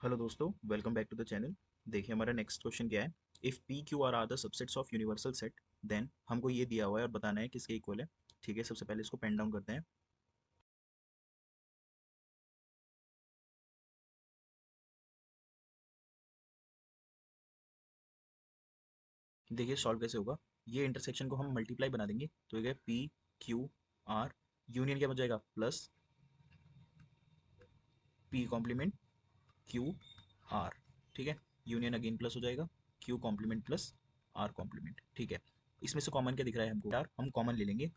Hello दोस्तों, welcome back to the channel. देखिए हमारा नेक्स्ट क्वेश्चन क्या है। If P Q R the subsets of universal set, then हमको ये दिया हुआ है और बताना है किसके इक्वल है। ठीक है, सबसे पहले इसको पेन डाउन करते हैं। देखिए सॉल्व कैसे होगा। ये इंटरसेक्शन को हम मल्टीप्लाई बना देंगे तो ये पी क्यू आर यूनियन क्या बन जाएगा, plus P complement Q R. ठीक है, यूनियन अगेन प्लस हो जाएगा Q complement plus R complement. ठीक है, इसमें से कॉमन क्या दिख रहा है हमको, आर हम कॉमन ले लेंगे।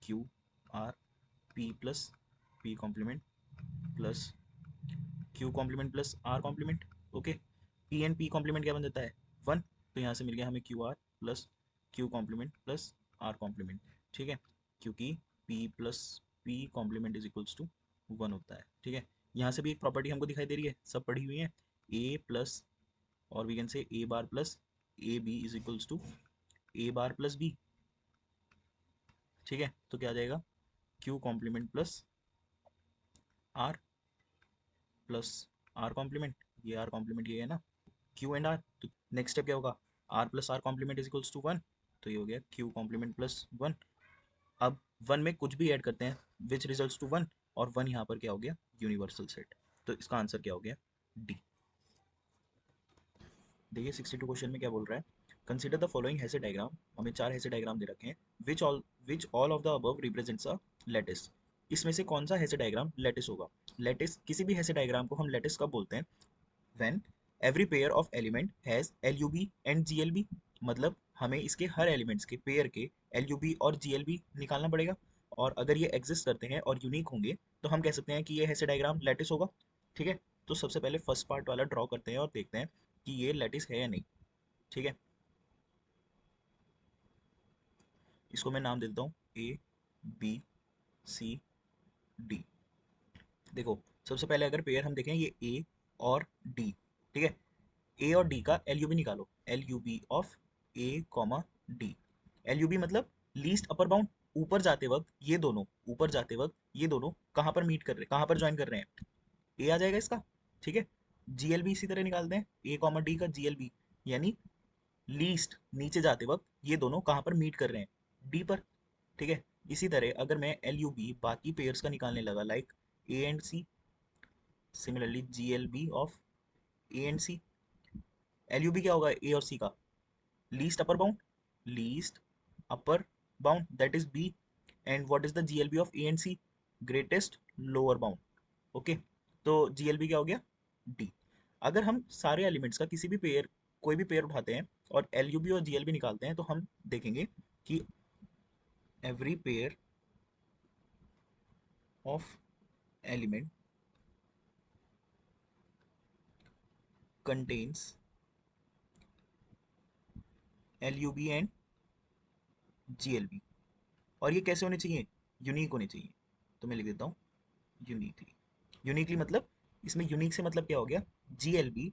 Q R P plus P complement plus Q complement plus R complement. Okay, P and P complement क्या बन जाता है, वन। तो यहाँ से मिल गया हमें Q R plus Q complement plus R complement. ठीक है, क्योंकि P plus P complement is equals to one होता है। ठीक है, यहाँ से भी एक प्रॉपर्टी हमको दिखाई दे रही है, सब पढ़ी हुई है। ए प्लस और we can say A bar plus A B is equals to A bar plus B. ठीक है, तो क्या आ जाएगा, Q complement plus R plus R complement, ये आर कॉम्प्लीमेंट ये है ना, क्यू एंड आर। तो नेक्स्ट स्टेप क्या होगा, R plus R complement is equals to one. तो ये हो गया क्यू कॉम्प्लीमेंट प्लस वन। अब वन में कुछ भी ऐड करते हैं विच रिजल्ट्स टू वन, और वन यहाँ पर क्या हो गया, यूनिवर्सल सेट। तो इसका आंसर क्या हो गया, डी। देखिए 62 क्वेश्चन में क्या बोल रहा है, कंसिडर द फॉलोइंग हैसे डायग्राम। हमें चार हैसे डायग्राम दे रखे हैं। Which all of the above represents a lattice. इसमें से कौन सा हैसे डायग्राम लैटिस होगा। लैटिस, किसी भी हैसे डायग्राम को हम लैटिस कब बोलते हैं, when every pair of element has LUB and GLB। मतलब हमें इसके हर एलिमेंट्स के पेयर के LUB और GLB निकालना पड़ेगा, और अगर ये एग्जिस्ट करते हैं और यूनिक होंगे तो हम कह सकते हैं कि ये ऐसे डायग्राम लैटिस होगा। ठीक है, तो सबसे पहले फर्स्ट पार्ट वाला ड्रॉ करते हैं और देखते हैं कि ये लैटिस है या नहीं। ठीक है, इसको मैं नाम दे देता हूँ ए बी सी डी। देखो सबसे पहले अगर पेयर हम देखें, ये ए और डी। ठीक है, ए और डी का एल यू बी निकालो, L U B of A comma D. L U B मतलब लीस्ट अपर बाउंड। ऊपर जाते वक्त ये दोनों, ऊपर जाते वक्त ये दोनों कहाँ पर मीट कर रहे हैं, कहाँ पर ज्वाइन कर रहे हैं, ए आ जाएगा इसका। ठीक है, जी एल बी इसी तरह निकालते हैं, ए कॉमा डी का जी एल बी, यानी लीस्ट नीचे जाते वक्त ये दोनों कहाँ पर मीट कर रहे हैं, डी पर। ठीक है, इसी तरह अगर मैं एल यू बी बाकी पेयर्स का निकालने लगा, like A and C, similarly G L B of A and C. L U B क्या होगा ए और सी का, least upper bound, least upper bound that is B. And what is the GLB of A and C, greatest lower bound. Okay, तो GLB क्या हो गया, D. अगर हम सारे एलिमेंट्स का किसी भी पेयर, कोई भी पेयर उठाते हैं और एलयूबी और जीएलबी निकालते हैं तो हम देखेंगे कि every pair of element contains LUB and GLB. और ये कैसे होने चाहिए, यूनिक होने चाहिए। तो मैं लिख देता हूँ यूनिकली। यूनिकली मतलब, इसमें यूनिक से मतलब क्या हो गया, जी एल बी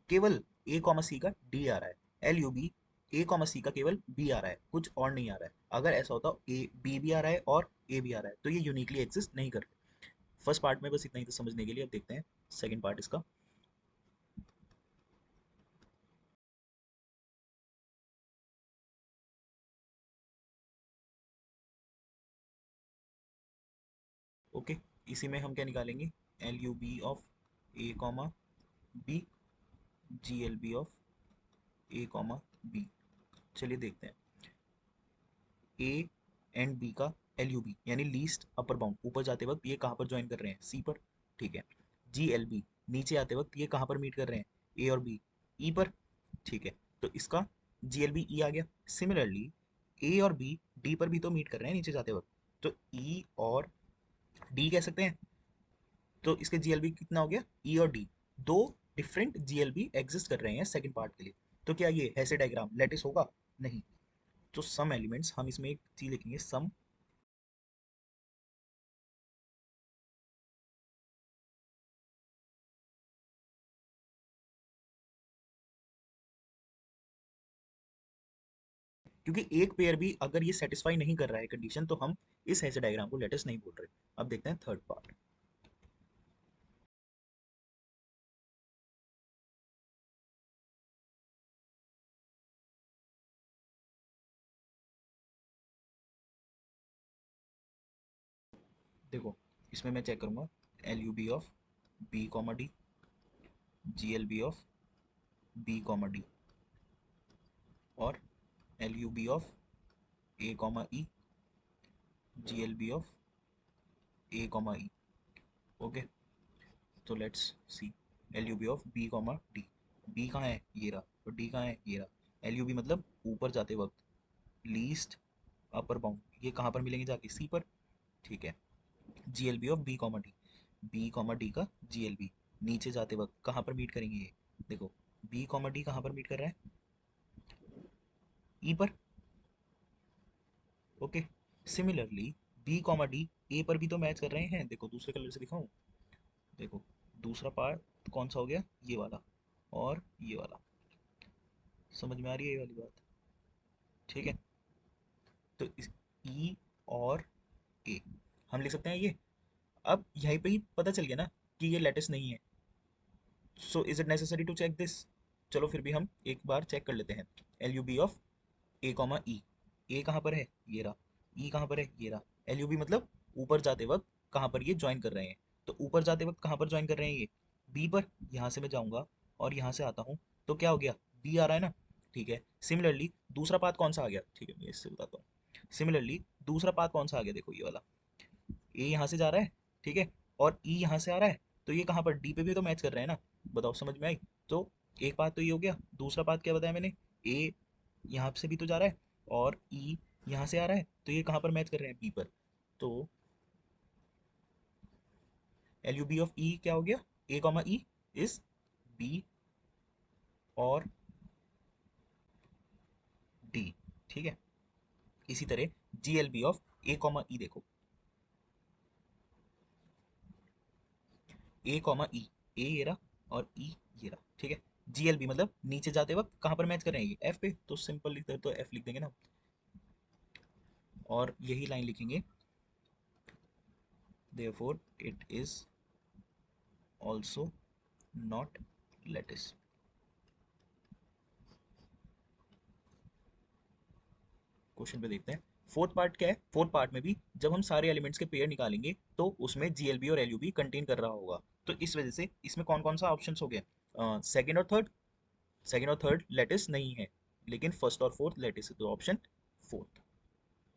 केवल ए कॉमा सी का डी आ रहा है, एल यू बी ए कॉमा सी का केवल बी आ रहा है, कुछ और नहीं आ रहा है। अगर ऐसा होता ए बी भी आ रहा है और ए भी आ रहा है तो ये यूनिकली एग्जिस्ट नहीं कर रहे। फर्स्ट पार्ट में बस इतना ही था समझने के लिए, अब देखते हैं सेकंड पार्ट इसका। ओके, इसी में हम क्या निकालेंगे, L U B of A comma B, G L B of A comma B. चलिए देखते हैं, ए एंड बी का एल यू बी यानी लीस्ट अपर बाउंड, ऊपर जाते वक्त ये कहाँ पर ज्वाइन कर रहे हैं, सी पर। ठीक है, जी एल बी नीचे आते वक्त ये कहाँ पर मीट कर रहे हैं, ए और बी, ई पर। ठीक है, तो इसका जी एल बी ई आ गया। सिमिलरली ए और बी डी पर भी तो मीट कर रहे हैं नीचे जाते वक्त, तो ई और डी कह सकते हैं। तो इसके जी एल बी कितना हो गया, ई और डी, दो different ji L be exist कर रहे हैं सेकंड पार्ट के लिए। तो क्या ये ऐसे डायग्राम लेटिस होगा, नहीं। तो सम एलिमेंट्स, हम इसमें एक चीज लिखेंगे, सम, क्योंकि एक पेयर भी अगर ये सेटिस्फाई नहीं कर रहा है कंडीशन तो हम इस ऐसे डायग्राम को लेटेस्ट नहीं बोल रहे। अब देखते हैं थर्ड पार्ट। देखो इसमें मैं चेक करूंगा L U B of B comma D, G L B of B comma D, और L U B of A comma E, G L B of A comma E. Okay, तो let's see L U B of B comma D. B कहाँ है, ये रहा, और D कहाँ है, ये रहा। एल यू बी मतलब ऊपर जाते वक्त लीस्ट अपर बाउंड, ये कहाँ पर मिलेंगे जाके, सी पर। ठीक है, G L B of B comma D, B comma D का जी एल बी नीचे जाते वक्त कहाँ पर मीट करेंगे ये, देखो बी कॉमा डी कहाँ पर मीट कर रहा है, ई पर। Okay, similarly B comma D A पर भी तो मैच कर रहे हैं। देखो दूसरे कलर से दिखाऊं, देखो दूसरा पार्ट कौन सा हो गया, ये वाला और ये वाला। समझ में आ रही है ये वाली बात? ठीक है, तो इस ई और ए हम लिख सकते हैं ये। अब यहीं पे ही पता चल गया ना कि ये लेटेस्ट नहीं है। So is it necessary to check this? चलो फिर भी हम एक बार चेक कर लेते हैं। L U B of A comma E, A कहाँ पर है, ये रहा। ई कहाँ पर है, ये रहा। एल यू बी मतलब ऊपर जाते वक्त कहाँ पर ये ज्वाइन कर रहे हैं, तो ऊपर जाते वक्त कहाँ पर ज्वाइन कर रहे हैं ये, बी पर। यहाँ से मैं जाऊँगा और यहाँ से आता हूँ, तो क्या हो गया, बी आ रहा है ना। ठीक है, सिमिलरली दूसरा पाथ कौन सा आ गया, ठीक है मैं इससे बताता हूँ। सिमिलरली दूसरा पाथ कौन सा आ गया, देखो ये वाला। ए यहाँ से जा रहा है, ठीक है, और ई यहाँ से आ रहा है, तो ये कहाँ पर, डी पे भी तो मैच कर रहे हैं ना। बताओ समझ में आई? तो एक बात तो ये हो गया, दूसरा बात क्या बताया मैंने, ए यहाँ से भी तो जा रहा है और ई यहाँ से आ रहा है, तो ये कहाँ पर मैच कर रहे हैं, बी पर। तो L U B of E क्या हो गया, A comma E is B और डी। ठीक है, इसी तरह G L B of A comma E, देखो ए कॉमा ई, ए ये रहा और ई ये रहा। ठीक है, जी एल बी मतलब नीचे जाते वक्त कहाँ पर मैच कर रहे हैं, ये एफ पे, तो सिंपल लिख दे तो एफ लिख देंगे ना। और यही लाइन लिखेंगे, therefore it is also not lattice। Question पे देखते हैं। फोर्थ पार्ट क्या है, फोर्थ पार्ट में भी जब हम सारे एलिमेंट्स के पेयर निकालेंगे तो उसमें जीएलबी और एलयूबी कंटेन कर रहा होगा। तो इस वजह से इसमें कौन कौन सा ऑप्शंस हो गया, सेकंड और थर्ड। सेकंड और थर्ड लेटिस नहीं है, लेकिन फर्स्ट और फोर्थ लेटिस है, तो ऑप्शन फोर्थ।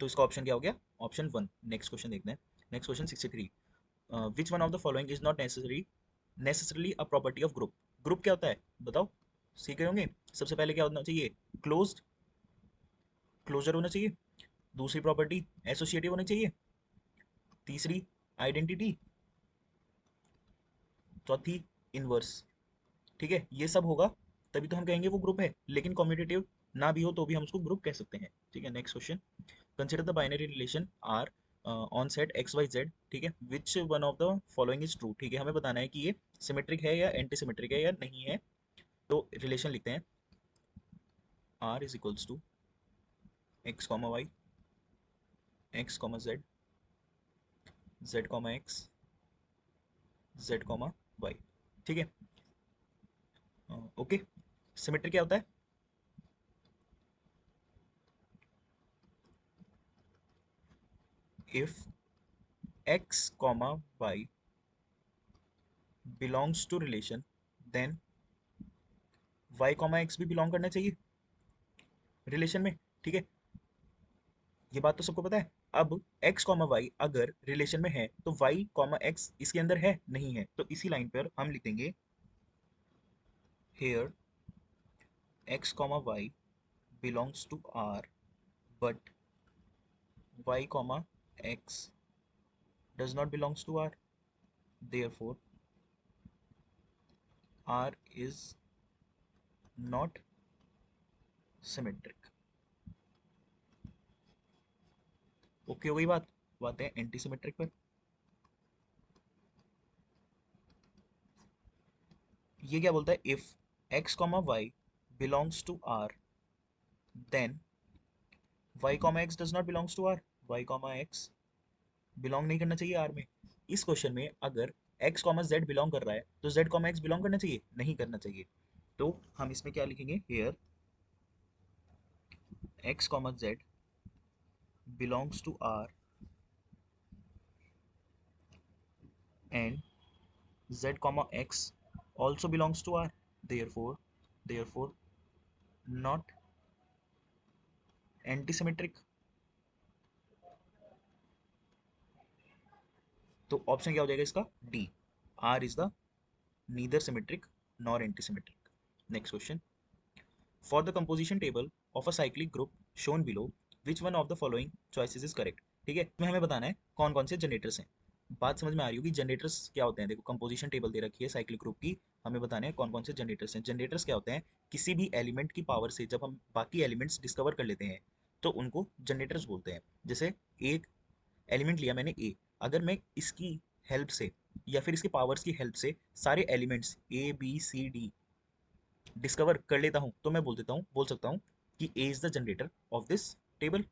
तो इसका ऑप्शन क्या हो गया, ऑप्शन वन। नेक्स्ट क्वेश्चन देखते हैं। Next question 63, which one of the following is not necessarily a property of group. Group क्या होता है बताओ, सीख गए होंगे। सबसे पहले क्या होना चाहिए, क्लोज्ड, क्लोजर होना चाहिए। दूसरी प्रॉपर्टी एसोसिएटिव होनी चाहिए। तीसरी आइडेंटिटी। चौथी इनवर्स। ठीक है, ये सब होगा तभी तो हम कहेंगे वो ग्रुप है, लेकिन कॉम्यूटेटिव ना भी हो तो भी हम उसको ग्रुप कह सकते हैं। ठीक है, next question, consider the binary relation R on set X Y Z. ठीक है, which one of the following is true. ठीक है, हमें बताना है कि ये सिमेट्रिक है या एंटी सिमेट्रिक है या नहीं है। तो रिलेशन लिखते हैं, R is equals to x comma y, x comma z, z comma x, z comma y. ठीक है, ओके। सिमेट्री क्या होता है, if x comma y belongs to relation then y comma x भी बिलोंग करना चाहिए रिलेशन में। ठीक है, ये बात तो सबको पता है। अब x कॉमा वाई अगर रिलेशन में है तो y कॉमा एक्स इसके अंदर है नहीं है, तो इसी लाइन पर हम लिख देंगे here x comma y belongs to R but y comma x does not belongs to R, therefore R is not symmetric। Okay हो गई बात। बात है एंटी सिमेट्रिक पर। ये क्या बोलता है, if x comma y belongs to R then y comma x does not belongs to R। y comma x belong नहीं करना चाहिए आर में। इस क्वेश्चन में अगर x कॉमा जेड बिलोंग कर रहा है तो z कॉमा एक्स बिलोंग करना चाहिए, नहीं करना चाहिए। तो हम इसमें क्या लिखेंगे, here x comma z belongs to R and z comma x also belongs to R. Therefore not antisymmetric. तो ऑप्शन क्या हो जाएगा इसका? D, R is the neither symmetric nor antisymmetric. Next question. For the composition table of a cyclic group shown below which one of the following choices is correct. ठीक है, इसमें हमें बताना है कौन कौन से जनरेटर्स हैं. बात समझ में आ रही होगी. जनरेटर्स क्या होते हैं? देखो, कंपोजिशन टेबल दे रखी है साइक्लिक ग्रुप की, हमें बताने हैं कौन कौन से जनरेटर्स हैं. जनरेटर्स क्या होते हैं? किसी भी एलिमेंट की पावर से जब हम बाकी एलिमेंट्स डिस्कवर कर लेते हैं तो उनको जनरेटर्स बोलते हैं. जैसे एक एलिमेंट लिया मैंने ए, अगर मैं इसकी हेल्प से या फिर इसके पावर्स की हेल्प से सारे elements A B C D discover कर लेता हूं तो मैं बोल सकता हूं कि A is the generator of this table.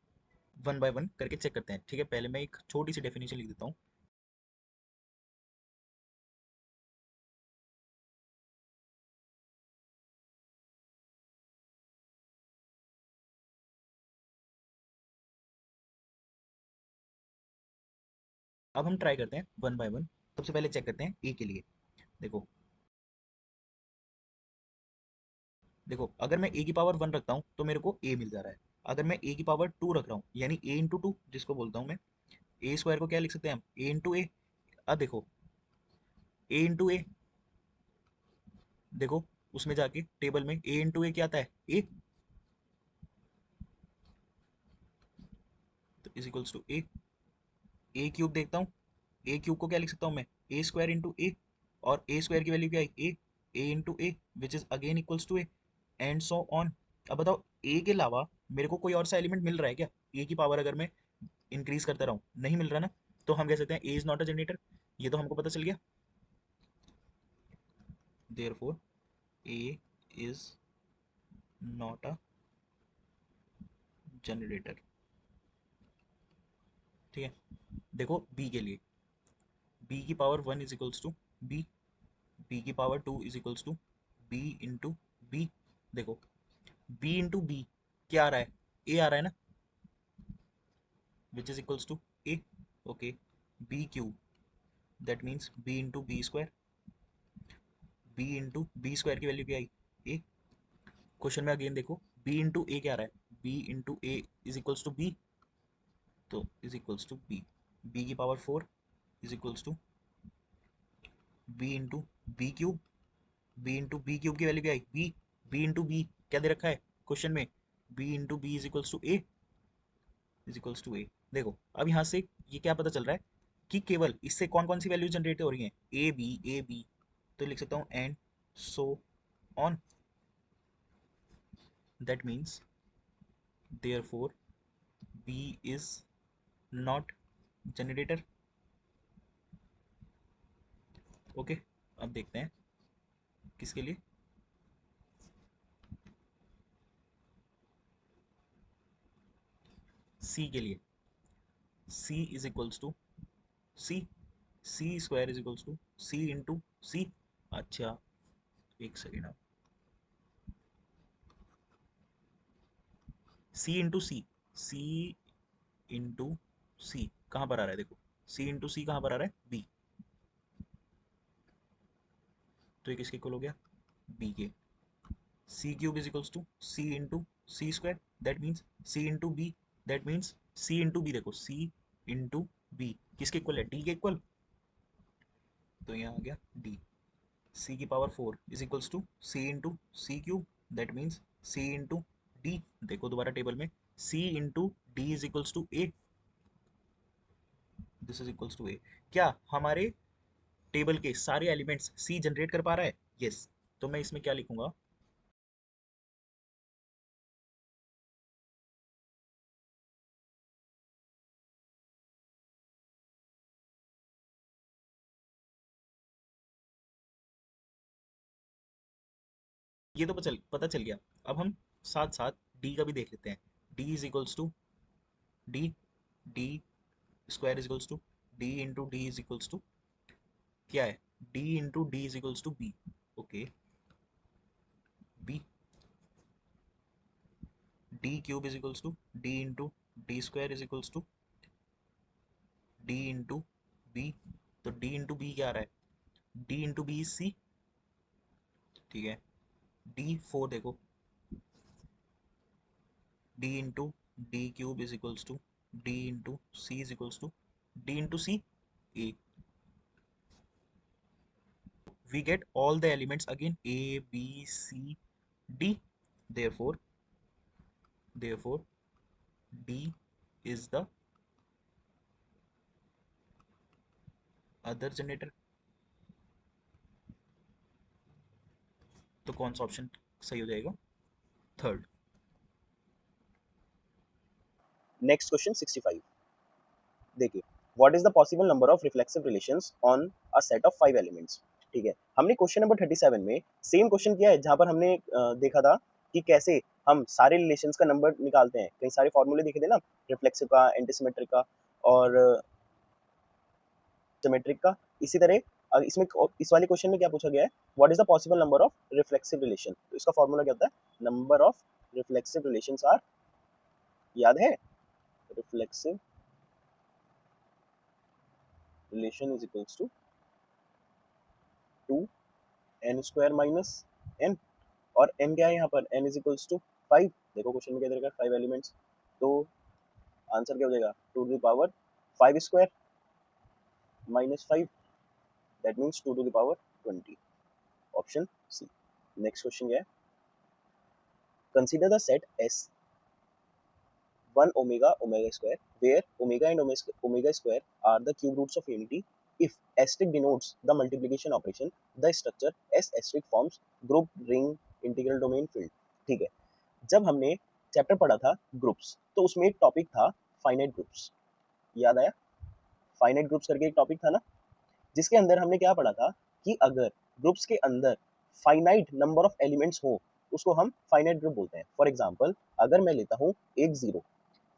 One by one करके चेक करते हैं. ठीक है, पहले मैं एक छोटी सी डेफिनेशन लिख देता हूँ. अब हम ट्राई करते हैं वन बाय वन. सबसे पहले चेक करते हैं ए के लिए. देखो, अगर मैं ए की पावर वन रखता हूँ तो मेरे को ए मिल जा रहा है. अगर मैं ए की पावर टू रख रहा हूँ यानी ए इंटू टू जिसको बोलता हूँ मैं, ए स्क्वायर को क्या लिख सकते हैं हम? ए इंटू ए. अब देखो, ए इंटू ए, देखो उसमें जाके टेबल में ए इंटू ए क्या आता है? ए. तो is equals to A. A cube देखता हूँ, ए क्यूब को क्या लिख सकता हूँ मैं? A square into A. और ए स्क्वायर की वैल्यू क्या है? A. A into A which is again equals to A, and so on. अब बताओ, ए के अलावा मेरे को कोई और सा एलिमेंट मिल रहा है क्या? ए की पावर अगर मैं इंक्रीज करता रहूँ, नहीं मिल रहा ना. तो हम कह सकते हैं A is not a generator. ये तो हमको पता चल गया. Therefore A is not a generator. ठीक है, देखो बी के लिए, बी की power one is equals to B, B की power two is equals to B into B. देखो, बी इंटू बी क्या आ रहा है? ए आ रहा है ना, which is equals to A. Okay, B cube that means B into B square. B into B square की वैल्यू क्या आई? ए. क्वेश्चन में अगेन देखो, बी इंटू ए क्या आ रहा है? B into A is equals to B. तो is equals to B. B की power four is equals to B into B cube. B into B cube की value क्या आई? बी. बी इंटू बी क्या दे रखा है क्वेश्चन में? B into B is equals to A. Is equals to ए. देखो, अब यहाँ से ये क्या पता चल रहा है कि केवल इससे कौन कौन सी वैल्यू जनरेट हो रही हैं? A B A B. तो लिख सकता हूँ and so on. That means therefore B is not generator. Okay, अब देखते हैं किसके लिए. सी के लिए. C is equals to C. C square is equals to C into C. अच्छा, एक second. C into C. C into C कहाँ पर आ रहा है? देखो, सी इंटू सी कहाँ पर आ रहा है? बी. तो ये किसके इक्वल हो गया? बी के. C cube is equals to C into C square. That means C into B. That means C into B. देखो, सी इंटू बी किसके इक्वल है? डी के इक्वल. तो यहाँ आ गया डी. सी की power four is equals to C into C cube. That means C into D. देखो दोबारा टेबल में, C into D is equals to A. This is equals to ए. क्या हमारे टेबल के सारे एलिमेंट्स सी जनरेट कर पा रहा है? यस. तो मैं इसमें क्या लिखूंगा? ये तो पता चल गया. अब हम साथ साथ डी का भी देख लेते हैं. D is equals to D. D square is equals to D into D is equals to क्या है? D into D is equals to B. Okay, B. D cube is equals to D into D square is equals to D into B. तो d into B क्या आ रहा है, d into B is C, ठीक है। d4 देखो, d into D cube is equals to d into C is equals to d into C a. We get all the elements again a b c d, therefore d is the other generator. तो कौन सा option सही हो जाएगा, third. Next question 65 देखिए, what is the possible number of reflexive relations on a set of 5 elements. ठीक है, हमने क्वेश्चन नंबर 37 में सेम क्वेश्चन किया है, जहां पर हमने देखा था कि कैसे हम सारे रिलेशंस का नंबर निकालते हैं, कई सारे फॉर्मूले देखे थे ना, रिफ्लेक्सिव का, एंटीसिमेट्रिक का और सिमेट्रिक का। इसी तरह इसमें इस वाले क्वेश्चन में क्या पूछा गया है, what is the possible number of reflexive relation. तो इसका फॉर्मूला क्या होता है, number of reflexive relations R, याद है, reflexive relation is equals to 2n square minus n, और n क्या है यहाँ पर, n इज इक्वल्स टू 5। देखो क्वेश्चन में क्या दे रखा है, 5 एलिमेंट्स, तो आंसर क्या हो जाएगा, 2 to the power 5 square minus 5, that means 2 to the power 20, option C. Next question क्या है, consider the set S 1 omega omega square where omega and omega square are the cube roots of unity. If asterisk denotes the multiplication operation, the structure S asterisk forms group ring integral domain field. ठीक है, जब हमने chapter पढ़ा था groups, तो उसमें एक topic था फाइनाइट ग्रुप्स, याद आया, फाइनाइट ग्रुप्स करके एक टॉपिक था ना, जिसके अंदर हमने क्या पढ़ा था कि अगर ग्रुप्स के अंदर फाइनाइट नंबर ऑफ एलिमेंट्स हो, उसको हम फाइनाइट ग्रुप बोलते हैं। फॉर एग्जांपल, अगर मैं लेता हूँ एक जीरो,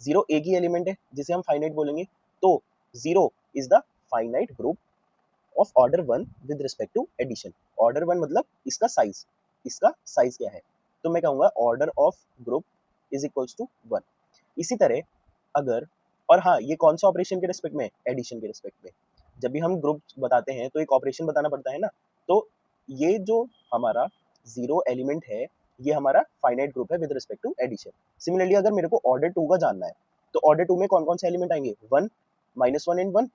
जीरो एक ही एलिमेंट है जिसे हम फाइनाइट बोलेंगे, तो zero is the finite group of order one with respect to addition. Order one मतलब इसका साइज क्या है, तो मैं कहूंगा order of group is equals to 1। इसी तरह अगर, और हाँ, ये कौन सा ऑपरेशन के रिस्पेक्ट में, एडिशन के रिस्पेक्ट में, जब भी हम ग्रुप बताते हैं तो एक ऑपरेशन बताना पड़ता है ना, तो ये जो हमारा जीरो एलिमेंट है, ये हमारा फाइनाइट ग्रुप है with respect to addition. Similarly अगर मेरे को ऑर्डर टू का जानना है, तो ऑर्डर टू में कौन कौन से एलिमेंट आएंगे, 1 -1 and 1,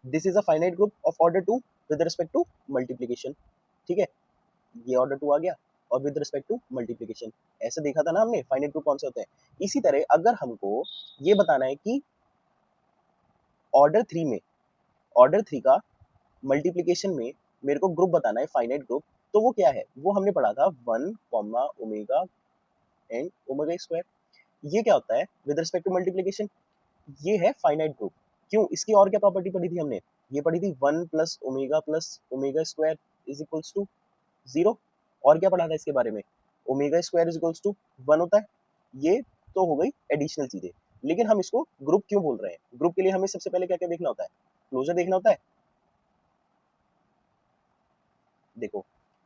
this is a finite group of order two with respect to multiplication. ठीक है, ये ऑर्डर टू आ गया, और विद रिस्पेक्ट टू मल्टीप्लीकेशन, ऐसे देखा था ना हमने फाइनाइट ग्रुप कौन से होते हैं। इसी तरह अगर हमको ये बताना है कि ऑर्डर थ्री में, ऑर्डर थ्री का मल्टीप्लीकेशन में मेरे को ग्रुप बताना है, फाइनाइट ग्रुप, तो वो क्या है, वो हमने पढ़ा था 1 ओमेगा एंड ओमेगा स्क्वायर। ये क्या होता है विद रिस्पेक्ट टू मल्टीप्लीकेशन, ये है फाइनाइट ग्रुप। क्यों, इसकी और क्या प्रॉपर्टी पढ़ी थी हमने, ये पढ़ी थी 1 plus omega square is equals to 0। और क्या पढ़ा था इसके बारे में, omega square is equals to 1 होता है। ये तो हो गई एडिशनल चीजें, लेकिन हम इसको ग्रुप क्यों बोल रहे हैं, ग्रुप के लिए हमें सबसे पहले क्या क्या देखना होता है, क्लोजर देखना होता है। देखो,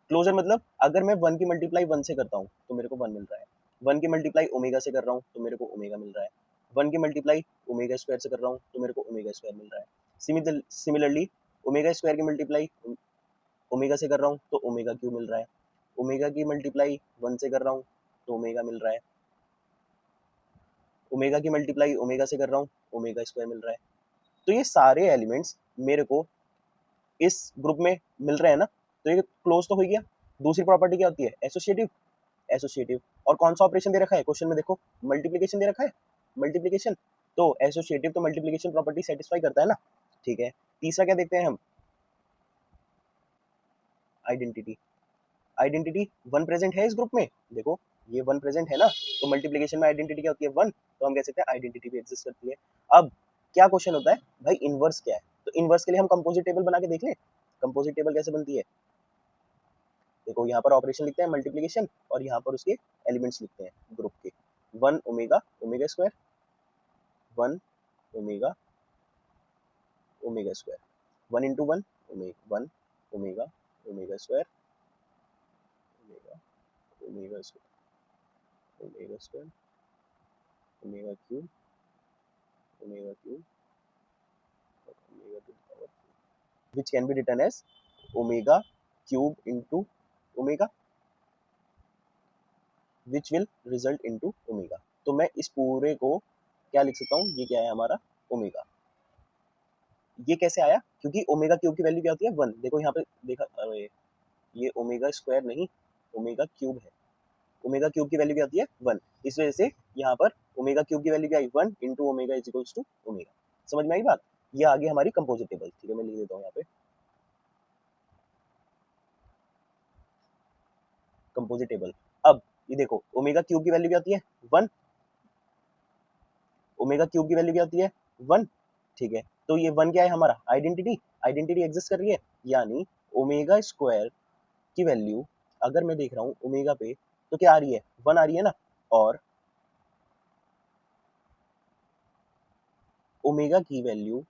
क्लोजर मतलब अगर मैं 1 की मल्टीप्लाई 1 से करता हूँ तो मेरे को 1 मिल रहा है, 1 की मल्टीप्लाई ओमेगा से कर रहा हूँ तो मेरे को ओमेगा मिल रहा है, 1 की मल्टीप्लाई ओमेगा स्क्वायर से कर रहा हूँ तो मेरे को ओमेगा स्क्वायर मिल रहा है। सिमिलरली ओमेगा स्क्वायर की मल्टीप्लाई ओमेगा से कर रहा हूँ तो ओमेगा क्यू मिल रहा है, ओमेगा की मल्टीप्लाई 1 से कर रहा हूँ तो ओमेगा मिल रहा है, ओमेगा की मल्टीप्लाई ओमेगा से कर रहा हूँ ओमेगा स्क्वायर मिल रहा है। तो ये सारे एलिमेंट्स मेरे को इस ग्रुप में मिल रहे हैं ना, तो ये क्लोज तो हो गया। दूसरी प्रॉपर्टी क्या होती है, एसोसिएटिव, एसोसिएटिव। और कौन सा ऑपरेशन दे रखा है क्वेश्चन में, देखो मल्टीप्लीकेशन दे रखा है, मल्टीप्लीकेशन, तो एसोसिएटिव तो मल्टीप्लीकेशन प्रॉपर्टी सेटिस्फाई करता है ना। ठीक है, तीसरा क्या देखते हैं हम, आइडेंटिटी। आइडेंटिटी 1 प्रेजेंट है इस ग्रुप में, देखो ये 1 प्रेजेंट है ना, तो मल्टीप्लीकेशन में आइडेंटिटी क्या होती है, 1, तो हम कह सकते हैं आइडेंटिटी भी एग्जिस्ट करती है। अब क्या क्वेश्चन होता है भाई, इनवर्स क्या है, तो इनवर्स के लिए हम कंपोजिट टेबल बना के देख लें। कंपोजिट टेबल कैसे बनती है, देखो यहाँ पर ऑपरेशन लिखते हैं मल्टीप्लीकेशन, और यहाँ पर उसके एलिमेंट्स लिखते हैं ग्रुप के, 1 omega omega square, 1 omega omega square, 1 into 1 omega 1 omega omega square, omega omega square, omega square, omega cube, omega cube, और omega to the power 4। which can be written as omega cube into omega, which will result into omega. तो मैं इस पूरे को क्या लिख सकता हूँ, ये क्या है हमारा ओमेगा। ये कैसे आया, क्योंकि ओमेगा क्यूब की वैल्यू क्या होती है 1। देखो यहाँ पे देखा, अरे ये ओमेगा स्क्वायर नहीं, ओमेगा क्यूब है। ओमेगा क्यूब की वैल्यू क्या होती है 1, इस वजह से यहाँ पर ओमेगा क्यूब की वैल्यू क्या आई 1 into omega is equals to omega. समझ में आई बात। ये आगे हमारी कंपोजिट टेबल, ठीक है मैं लिख देता हूँ यहाँ पे कंपोजिट टेबल। अब ये देखो ओमेगा क्यूब की वैल्यू क्या होती है 1, ओमेगा क्यूब की वैल्यू क्या होती है 1, ठीक है। तो ये 1 क्या है हमारा आइडेंटिटी, आइडेंटिटी एग्जिस्ट कर रही है, यानी ओमेगा स्क्वायर की वैल्यू अगर मैं देख रहा हूँ ओमेगा पे तो क्या आ रही है 1 आ रही है ना, और ओमेगा की वैल्यू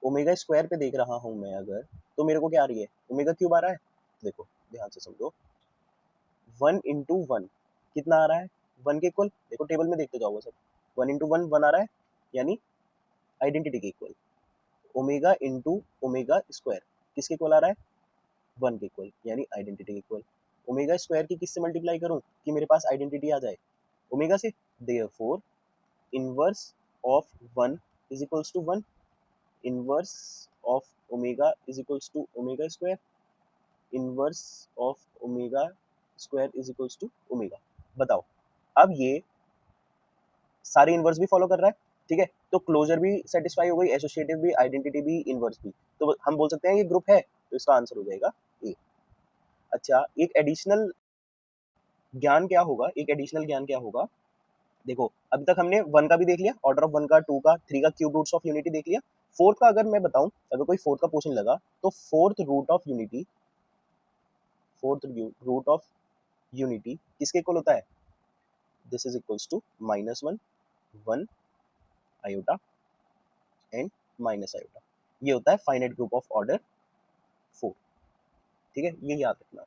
ओमेगा स्क्वायर पे देख रहा हूँ मैं अगर, तो मेरे को क्या आ रही है ओमेगा क्यूब आ रहा है। देखो ध्यान से समझो, 1 इंटू वन कितना आ रहा है 1 के इक्वल, देखो टेबल में देखते जाओगे सब 1 इंटू वन 1 आ रहा है, यानी आइडेंटिटी के equal. Omega into omega square किसके इक्वल आ रहा है 1 के इक्वल, यानी आइडेंटिटी के इक्वल। ओमेगा स्क्वायर की किससे मल्टीप्लाई करूं कि मेरे पास आइडेंटिटी आ जाए ओमेगा से, therefore inverse of 1 is equals to 1, inverse of omega is equals to omega square, inverse of omega square is equals to omega. बताओ अब ये सारे इनवर्स भी फॉलो कर रहा है, ठीक है। तो क्लोजर भी सेटिस्फाई हो गई, एसोसिएटिव भी, आइडेंटिटी भी, इनवर्स भी, तो हम बोल सकते हैं ये ग्रुप है, तो इसका आंसर हो जाएगा ए। अच्छा एक एडिशनल ज्ञान क्या होगा, एक एडिशनल ज्ञान क्या होगा, देखो अभी तक हमने 1 का भी देख लिया, ऑर्डर ऑफ 1 का, 2 का, 3 का क्यूब रूट्स ऑफ यूनिटी देख लिया। फोर्थ का अगर मैं बताऊं, अगर कोई फोर्थ का क्वेश्चन लगा तो fourth root of unity, fourth root of unity किसके इक्वल होता है, this is equals to -1 1 iota and minus iota. ये होता है फाइनाइट ग्रुप ऑफ ऑर्डर 4, ठीक है, ये याद रखना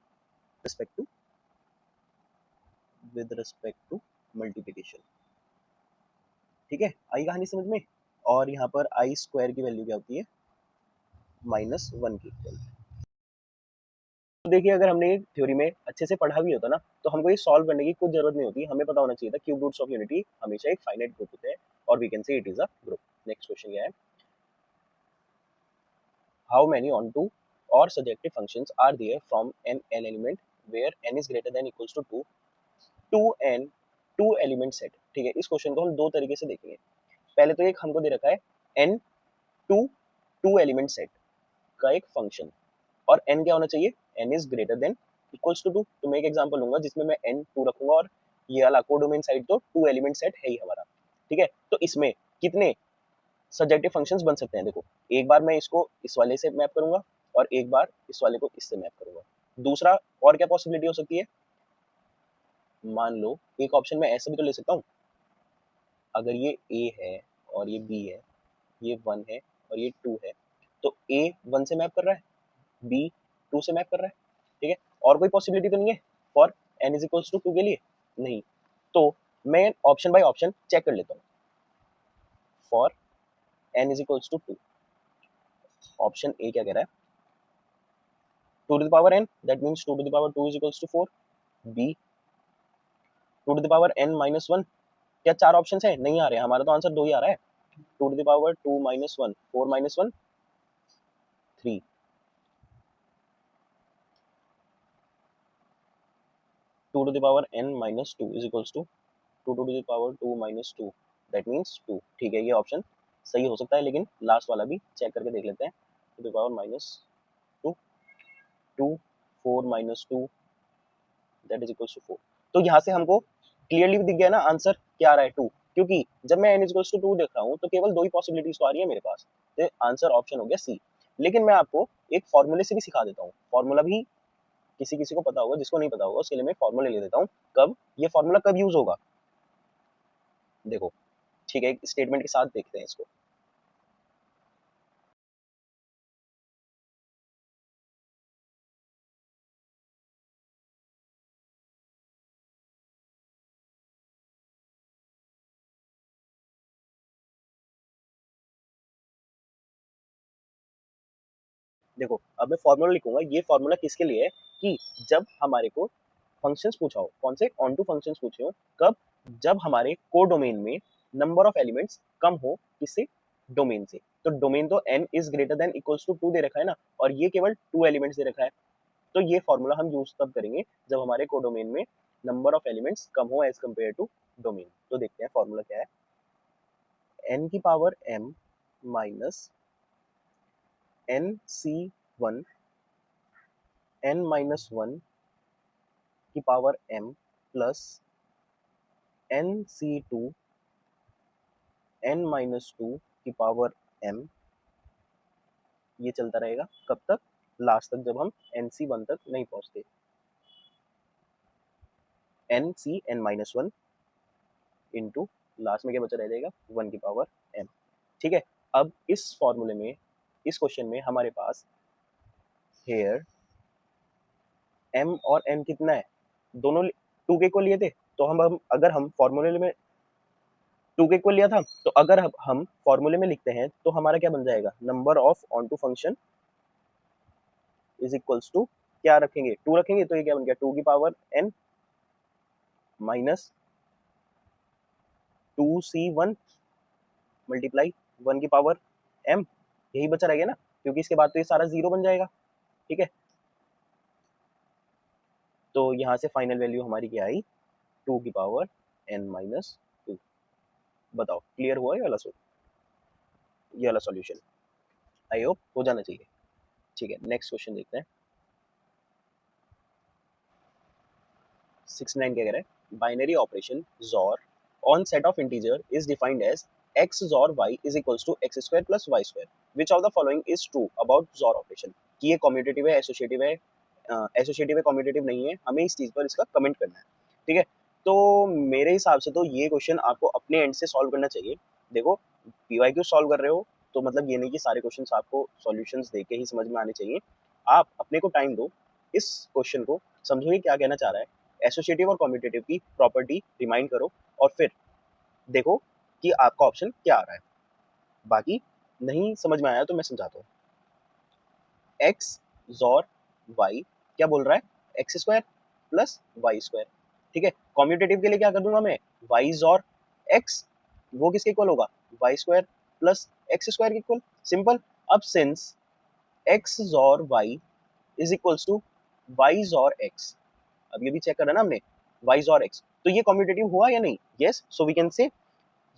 respect to, with respect to multiplication, ठीक है। आई कहानी समझ में। और यहाँ पर आई स्क्वायर की वैल्यू क्या होती है -1 की इक्वल। तो देखिए अगर हमने थ्योरी में अच्छे से पढ़ा भी होता ना, तो हमको ये सॉल्व करने की कुछ जरूरत नहीं होती, हमें पता होना चाहिए था क्यूब रूट्स ऑफ यूनिटी हमेशा एक फाइनाइट ग्रुप होते हैं, और we can say it is a group. Next question क्या है, हाउ मेनी ऑनटू और surjective functions are there from N N element where n is greater than equals to 2 to N two element set, ठीक है। इस question को हम दो तरीके से देखेंगे। पहले तो एक हमको दे रखा है n to two element set का एक फंक्शन, और n क्या होना चाहिए, n is greater than equals to 2। तो मैं एक एग्जांपल लूंगा जिसमें मैं n 2 रखूंगा, और ये वाला कोडोमेन साइड तो टू एलिमेंट सेट है ही हमारा, ठीक है। तो इसमें कितने सब्जेक्टिव फंक्शंस बन सकते हैं, देखो एक बार मैं इसको इस वाले से मैप करूंगा, और एक बार इस वाले को इससे मैप करूंगा। दूसरा और क्या पॉसिबिलिटी हो सकती है, मान लो एक ऑप्शन में ऐसा भी तो ले सकता हूँ, अगर ये a है और ये b है, ये 1 है और ये 2 है, तो a 1 से मैप कर रहा है, b 2 से मैप कर रहा है, ठीक है। और कोई पॉसिबिलिटी तो नहीं है for n is equals to 2 के लिए, नहीं। तो मैं ऑप्शन बाय ऑप्शन चेक कर लेता हूँ। For n is equals to 2, option A क्या कह रहा है 2 to the power n, that means 2 to the power 2 is equals to 4। b 2 to the power n minus 1, क्या चार ऑप्शन है, नहीं आ रहे हैं, हमारा तो आंसर दो ही आ रहा है। 2 to the power 2 minus 1 4 minus 1 3, 2 to the power n minus 2 is equals to 2 to the power 2 minus 2, that means 2, ठीक है। ये ऑप्शन सही हो सकता है, लेकिन लास्ट वाला भी चेक करके देख लेते हैं। 2 to the power minus 2 2 4 minus 2 that is equals to 4। तो यहाँ से हमको क्लियरली भी दिख गया ना आंसर क्या आ रहा है 2, क्योंकि जब मैं n इक्वल्स टू 2 देख रहा हूँ तो केवल दो ही पॉसिबिलिटीज तो आ रही है मेरे पास, तो आंसर ऑप्शन हो गया सी। लेकिन मैं आपको एक फॉर्मूले से भी सिखा देता हूँ, फॉर्मूला भी किसी किसी को पता होगा, जिसको नहीं पता होगा उसके लिए मैं फॉर्मूला ले देता हूँ, कब ये फॉर्मूला कब यूज होगा, देखो ठीक है, एक स्टेटमेंट के साथ देखते हैं इसको। देखो अब मैं फॉर्मूला लिखूंगा, ये फॉर्मूला किसके लिए है कि जब हमारे को फंक्शंस पूछा हो, कौन से ऑन टू फंक्शंस पूछे हो, कब, जब हमारे कोडोमेन में नंबर ऑफ एलिमेंट्स कम हो किससे, डोमेन से। तो डोमेन तो n is greater than equals to 2 दे रखा है ना, और ये केवल 2 एलिमेंट्स दे रखा है। तो ये फॉर्मूला हम यूज तब करेंगे जब हमारे कोडोमेन में नंबर ऑफ एलिमेंट्स कम हो एज कम्पेयर टू डोमेन। तो देखते हैं फॉर्मूला क्या है। n की power m minus nc1 n minus 1 की power m plus nc2 n minus 2 की पावर m। ये चलता रहेगा कब तक, लास्ट तक, जब हम nc1 तक नहीं पहुंचते। n माइनस 1 इंटू लास्ट में क्या बचा रह जाएगा, 1 की पावर m। ठीक है, अब इस फॉर्मूले में, इस क्वेश्चन में हमारे पास हेयर m और n कितना है, दोनों 2 के को लिए थे। तो हम अगर हम फॉर्मूले में 2 के को लिया था, तो अगर हम फॉर्मूले में लिखते हैं तो हमारा क्या बन जाएगा, number of onto function is equals to, क्या रखेंगे, 2 रखेंगे, तो ये क्या बन गया, 2 की power n minus 2c1 multiply 1 की पावर m। यही बचा रहेगा ना, क्योंकि इसके बाद तो ये सारा जीरो बन जाएगा। ठीक है, तो यहाँ से फाइनल वैल्यू हमारी क्या आई, 2 की पावर n माइनस 2। बताओ क्लियर हुआ ये वाला सॉल्यूशन, आई होप हो जाना चाहिए। ठीक है, नेक्स्ट क्वेश्चन देखते हैं। 69 क्या कह रहा है, binary operation XOR on set of integer is defined as x XOR y is equals to x square plus y square. Which of the following is true about XOR operation? कि ये commutative है, associative है, associative है, commutative नहीं है, हमें इस चीज पर इसका कमेंट करना है। ठीक है, तो मेरे हिसाब से तो ये क्वेश्चन आपको अपने एंड से सॉल्व करना चाहिए। देखो पीवाईक्यू सॉल्व कर रहे हो तो मतलब ये नहीं कि सारे क्वेश्चंस आपको सॉल्यूशंस देके ही समझ में आने चाहिए। आप अपने को टाइम दो, इस क्वेश्चन को समझो ये क्या कहना चाह रहा है, एसोसिएटिव और कम्यूटेटिव की प्रॉपर्टी रिमाइंड करो, और फिर देखो कि आपका ऑप्शन क्या आ रहा है। बाकी नहीं समझ में आया तो मैं समझाता हूँ। एक्स जोर वाई क्या बोल रहा है, x square plus Y square. ठीक है, कॉम्यूटेटिव के लिए क्या कर दूंगा मैं, वाई जोर एक्स, वो किसके इक्वल होगा, y square plus x square के इक्वल, सिंपल। अब since x XOR y is equals to y XOR x, अब ये भी चेक करना ना हमने, वाई जोर एक्स, तो ये कॉम्यूटेटिव हुआ या नहीं, yes, so we can say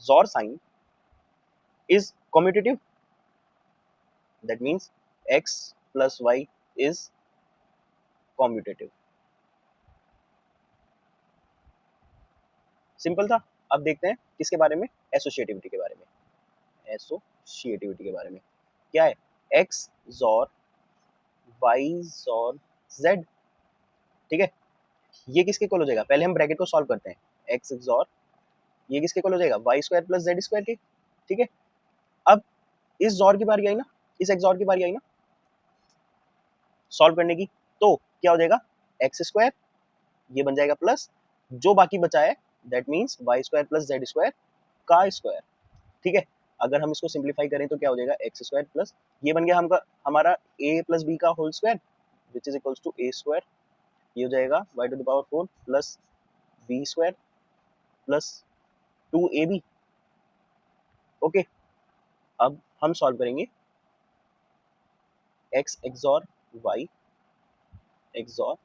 XOR sign is commutative, that means x plus y is commutative। Simple था। अब देखते हैं किसके बारे में, एसोसिएटिविटी के बारे में। एसोसिएटिविटी के बारे में क्या है, x जोर y जोर z। ठीक है, ये किसके इक्वल हो जाएगा, पहले हम ब्रैकेट को सॉल्व करते हैं, x जोर ये किसके इक्वल हो जाएगा, y square plus z square के। ठीक है, अब इस जोर की बारी आई ना, इस एक्सॉर की बारी आई ना सॉल्व करने की, तो क्या हो जाएगा, एक्स स्क्वायर ये बन जाएगा प्लस जो बाकी बचा है, that means y square plus Z square का स्क्वायर। ठीक है, अगर हम इसको सिंप्लीफाई करें तो क्या हो जाएगा, एक्स स्क्वायर प्लस ये बन गया हमारा ए प्लस बी का whole square which is equals to A square, ये हो जाएगा Y to the power 4 plus B square plus 2ab। Okay, अब हम सॉल्व करेंगे X XOR Y XOR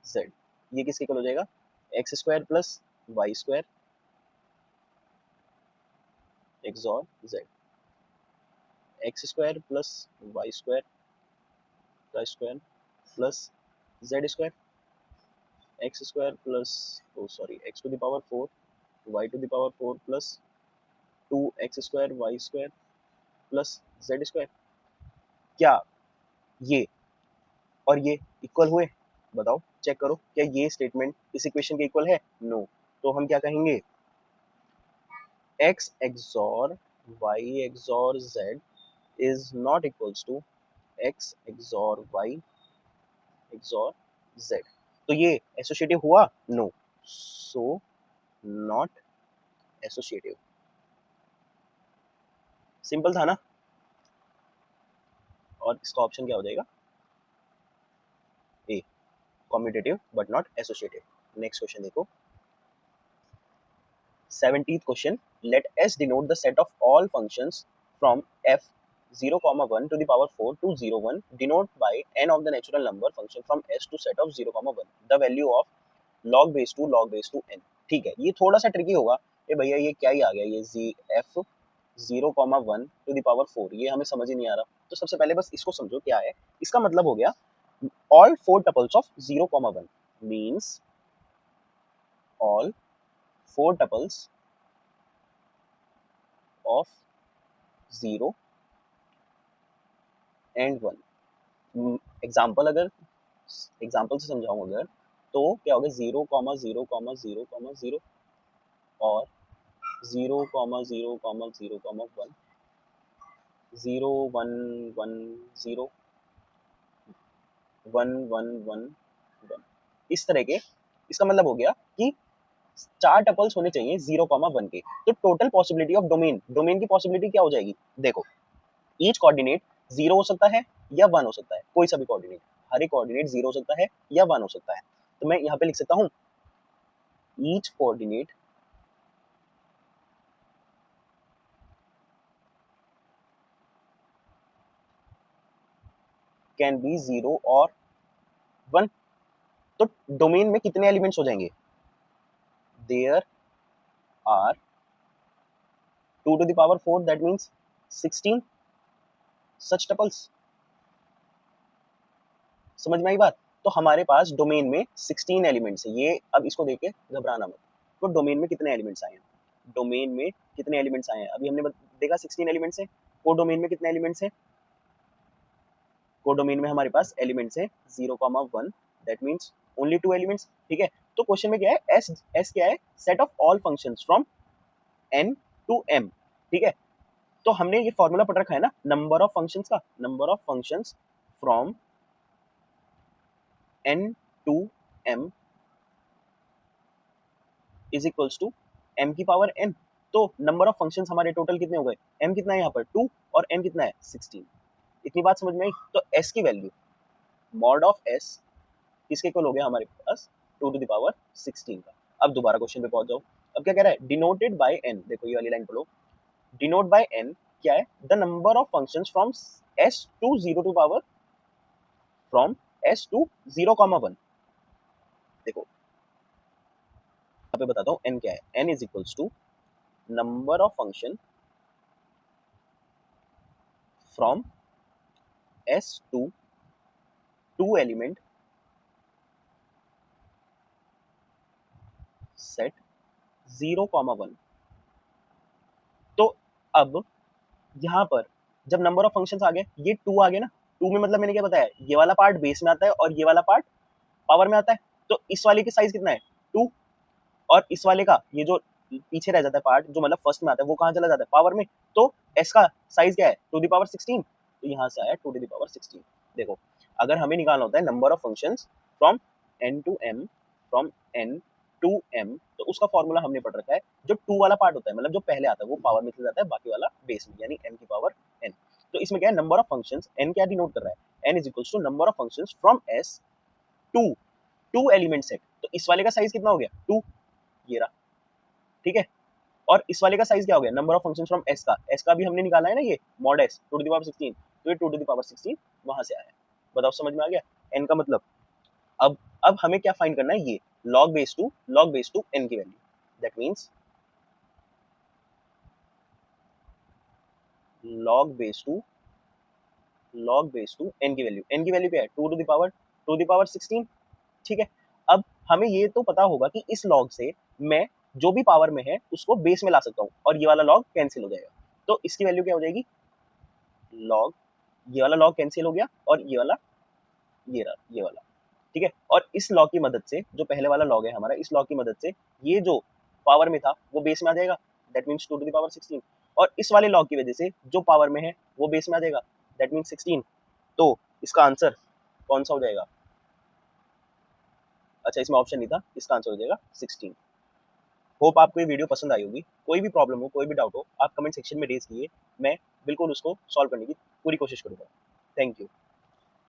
Z, ये किसके इक्वल हो जाएगा, X square plus Y square XOR Z, X square plus Y square का square plus Z square, X square plus X to the power 4 Y to the power 4 plus 2x square y square plus Z square. क्या ये और ये equal हुए, बताओ check करो, क्या ये स्टेटमेंट इस इक्वेशन के इक्वल है, नो। तो हम क्या कहेंगे, x XOR y XOR z is not equals to x XOR y XOR z। तो ये एसोसिएटिव हुआ, no, so not associative. Simple था ना, और इसका ऑप्शन क्या हो जाएगा, commutative but not associative. Next question देखो, 17th question, let S denote the set of all functions from f 0, 1 to the power 4 to 0, 1 denote by n of the natural number function from S to set of 0, 1 the value of log base 2 n। ठीक है, ये थोड़ा सा tricky होगा, ये भैया ये क्या ही आ गया, ये f 0, 1 to the power 4, ये हमें समझ ही नहीं आ रहा। तो सबसे पहले बस इसको समझो क्या है। इसका मतलब हो गया all 4 tuples of 0, 1 means all 4 tuples of 0 and 1। Example अगर एग्जाम्पल से समझाऊं अगर, तो क्या होगा 0, 0, 0, 0 और 0, 0, 0, 1 0, 1, 1, 0 1, 1, 1, 1 इस तरह के। इसका मतलब हो गया कि 4 टपल्स होने चाहिए 0, 1 के। तो total possibility of domain, domain की पॉसिबिलिटी क्या हो जाएगी, देखो ईच कोऑर्डिनेट 0 हो सकता है या 1 हो सकता है, कोई सा भी कोऑर्डिनेट, हर एक कोऑर्डिनेट 0 हो सकता है या 1 हो सकता है। तो मैं यहाँ पे लिख सकता हूँ ईच कोऑर्डिनेट कैन बी 0 और 1। तो डोमेन में कितने एलिमेंट्स हो जाएंगे, there are 2 to the power 4 that means 16 such tuples. समझ में आई बात। तो हमारे पास डोमेन में 16 एलिमेंट्स है। ये अब इसको देख के घबराना मत। तो डोमेन में कितने एलिमेंट्स आए हैं, डोमेन में कितने एलिमेंट्स आए हैं, अभी हमने देखा 16 एलिमेंट्स है। को डोमेन में कितने एलिमेंट्स है, को डोमेन में हमारे पास एलिमेंट्स है 0, 1 दैट मींस ओनली 2 एलिमेंट्स। ठीक है, तो क्वेश्चन में क्या है, एस क्या है, set of all functions from n to m। ठीक है, तो हमने ये फॉर्मूला पढ़ रखा है ना नंबर ऑफ फंक्शंस का, number of functions from n to m is equals to m की पावर n। तो नंबर ऑफ फंक्शंस हमारे टोटल कितने हो गए, m कितना है यहाँ पर 2 और n कितना है 16। इतनी बात समझ में आई। तो s की वैल्यू मॉड ऑफ s किसके इक्वल हो गया हमारे पास 2 to the power 16 का। अब दोबारा क्वेश्चन पे पहुंच जाओ। अब क्या कह रहा है, डिनोटेड बाय n, देखो ये वाली लाइन पढ़ो, डिनोट बाय n क्या है, the number of functions from s to 0 to power from s to 0, 1। देखो यहाँ पे बताता हूँ n क्या है, n is equals to number of function from s to 2 element set 0, 1। तो अब यहाँ पर जब नंबर ऑफ फंक्शंस आ गए, ये 2 आ गए ना, 2 में मतलब मैंने क्या बताया, ये वाला पार्ट बेस में आता है और ये वाला पार्ट पावर में आता है। तो इस वाले की साइज कितना है 2, और इस वाले का ये जो पीछे रह जाता है पार्ट जो मतलब फर्स्ट में आता है वो कहाँ चला जाता है पावर में। तो एस का साइज क्या है 2 द पावर 16, तो यहाँ से आया 2 द पावर 16। देखो अगर हमें निकालना होता है number of functions from n to m, from n to m, तो उसका फॉर्मूला हमने पढ़ रखा है, जो 2 वाला पार्ट होता है मतलब जो पहले आता है वो पावर में चला जाता है, बाकी वाला बेस में यानी m की पावर n। तो इसमें क्या है, नंबर ऑफ फंक्शंस n क्या डिनोट कर रहा है, n is equals to number of functions from s to 2 element set. तो इस वाले का साइज कितना हो गया 2, ये रहा। ठीक है, और इस वाले का साइज क्या हो गया, number of functions from s का, s का भी हमने निकाला है ना ये mod s 2 to the power 16, तो ये 2 to the power 16 वहां से आया। बताओ समझ में आ गया n का मतलब। अब हमें क्या फाइंड करना है, ये log base टू n की value, that means log base two n की वैल्यू, n की वैल्यू क्या है 2 to the power 16। ठीक है, अब हमें ये तो पता होगा कि इस लॉग से मैं जो भी पावर में है उसको बेस में ला सकता हूँ और ये वाला लॉग कैंसिल हो जाएगा। तो इसकी वैल्यू क्या हो जाएगी, लॉग, ये वाला लॉग कैंसिल हो गया और ये वाला, ये रहा ये वाला। ठीक है, और इस लॉग की मदद से, जो पहले वाला लॉग है हमारा, इस लॉग की मदद से ये जो पावर में था वो बेस में आ जाएगा, that means 2 to the power 16। और इस वाले लॉग की वजह से जो पावर में है वो बेस में आ जाएगा, दैट मीन्स 16। तो इसका आंसर कौन सा हो जाएगा, अच्छा इसमें ऑप्शन नहीं था, इसका आंसर हो जाएगा 16। होप आपको ये वीडियो पसंद आई होगी। कोई भी प्रॉब्लम हो, कोई भी डाउट हो, आप कमेंट सेक्शन में रेज कीजिए, मैं बिल्कुल उसको सॉल्व करने की पूरी कोशिश करूँगा। Thank you.